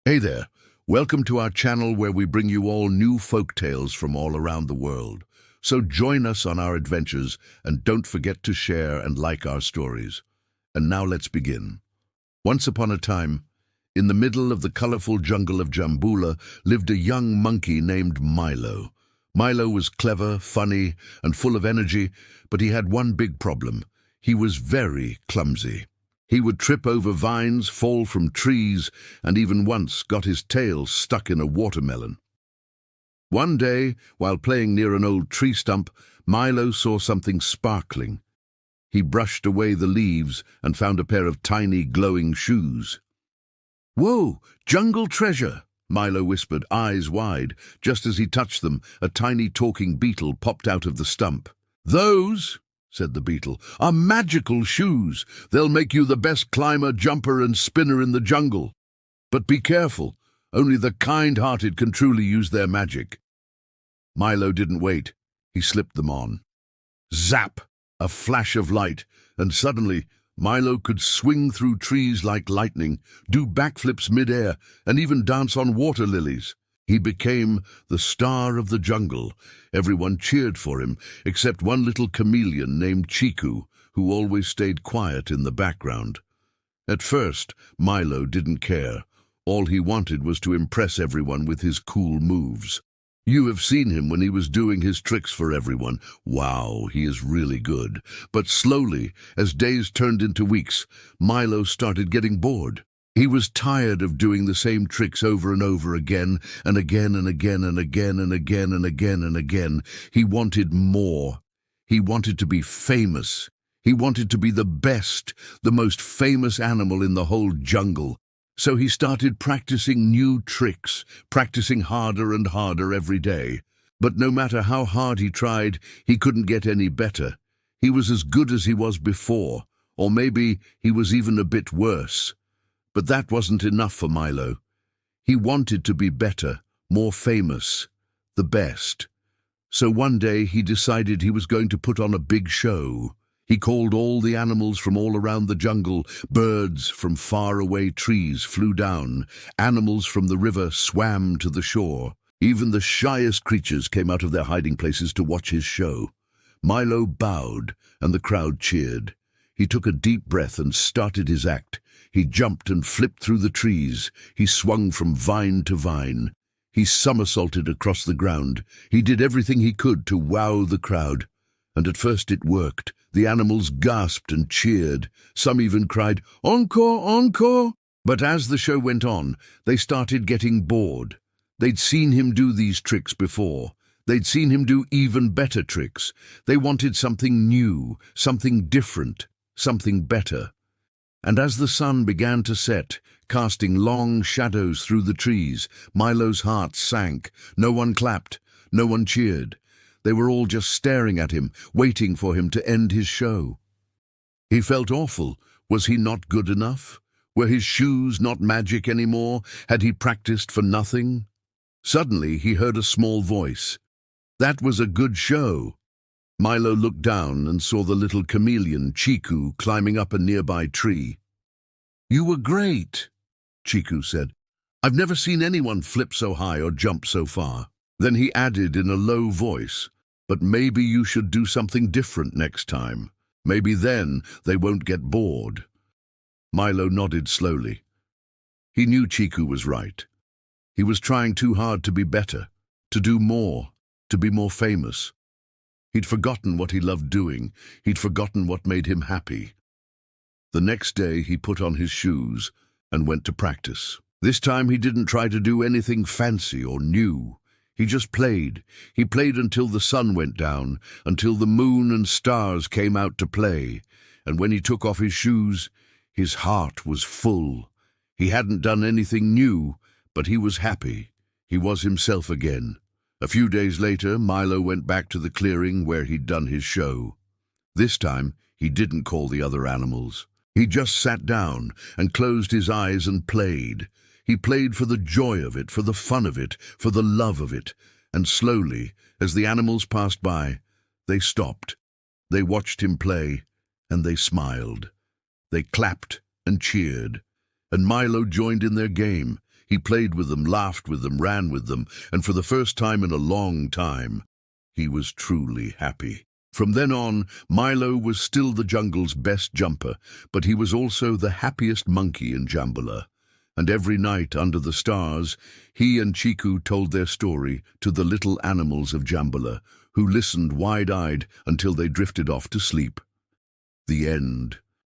Hey there, welcome to our channel where we bring you all new folk tales from all around the world. So join us on our adventures and don't forget to share and like our stories. And now let's begin. Once upon a time, in the middle of the colorful jungle of Jambula lived a young monkey named Milo. Milo was clever, funny, and full of energy, but he had one big problem. He was very clumsy. He would trip over vines, fall from trees, and even once got his tail stuck in a watermelon. One day, while playing near an old tree stump, Milo saw something sparkling. He brushed away the leaves and found a pair of tiny, glowing shoes. "Whoa, jungle treasure!" Milo whispered, eyes wide. Just as he touched them, a tiny talking beetle popped out of the stump. "Those," said the beetle, "are magical shoes. They'll make you the best climber, jumper, and spinner in the jungle. But be careful, only the kind-hearted can truly use their magic." Milo didn't wait. He slipped them on. Zap! A flash of light, and suddenly Milo could swing through trees like lightning, do backflips mid-air, and even dance on water lilies. He became the star of the jungle. Everyone cheered for him, except one little chameleon named Chiku, who always stayed quiet in the background. At first, Milo didn't care. All he wanted was to impress everyone with his cool moves. You have seen him when he was doing his tricks for everyone. Wow, he is really good. But slowly, as days turned into weeks, Milo started getting bored. He was tired of doing the same tricks over and over again, and again and again and again and again and again and again. He wanted more. He wanted to be famous. He wanted to be the best, the most famous animal in the whole jungle. So he started practicing new tricks, practicing harder and harder every day. But no matter how hard he tried, he couldn't get any better. He was as good as he was before, or maybe he was even a bit worse. But that wasn't enough for Milo. He wanted to be better, more famous, the best. So one day he decided he was going to put on a big show. He called all the animals from all around the jungle. Birds from faraway trees flew down. Animals from the river swam to the shore. Even the shyest creatures came out of their hiding places to watch his show. Milo bowed, and the crowd cheered. He took a deep breath and started his act. He jumped and flipped through the trees. He swung from vine to vine. He somersaulted across the ground. He did everything he could to wow the crowd. And at first it worked. The animals gasped and cheered. Some even cried, "Encore, encore!" But as the show went on, they started getting bored. They'd seen him do these tricks before. They'd seen him do even better tricks. They wanted something new, something different, something better. And as the sun began to set, casting long shadows through the trees, Milo's heart sank. No one clapped, no one cheered. They were all just staring at him, waiting for him to end his show. He felt awful. Was he not good enough? Were his shoes not magic anymore? Had he practiced for nothing? Suddenly he heard a small voice. That was a good show. Milo looked down and saw the little chameleon, Chiku, climbing up a nearby tree. "You were great," Chiku said. "I've never seen anyone flip so high or jump so far." Then he added in a low voice, "But maybe you should do something different next time. Maybe then they won't get bored." Milo nodded slowly. He knew Chiku was right. He was trying too hard to be better, to do more, to be more famous. He'd forgotten what he loved doing. He'd forgotten what made him happy. The next day he put on his shoes and went to practice. This time he didn't try to do anything fancy or new. He just played. He played until the sun went down, until the moon and stars came out to play. And when he took off his shoes, his heart was full. He hadn't done anything new, but he was happy. He was himself again. A few days later, Milo went back to the clearing where he'd done his show. This time, he didn't call the other animals. He just sat down and closed his eyes and played. He played for the joy of it, for the fun of it, for the love of it. And slowly, as the animals passed by, they stopped. They watched him play, and they smiled. They clapped and cheered. And Milo joined in their game. He played with them, laughed with them, ran with them, and for the first time in a long time, he was truly happy. From then on, Milo was still the jungle's best jumper, but he was also the happiest monkey in Jambula. And every night under the stars, he and Chiku told their story to the little animals of Jambula, who listened wide-eyed until they drifted off to sleep. The end.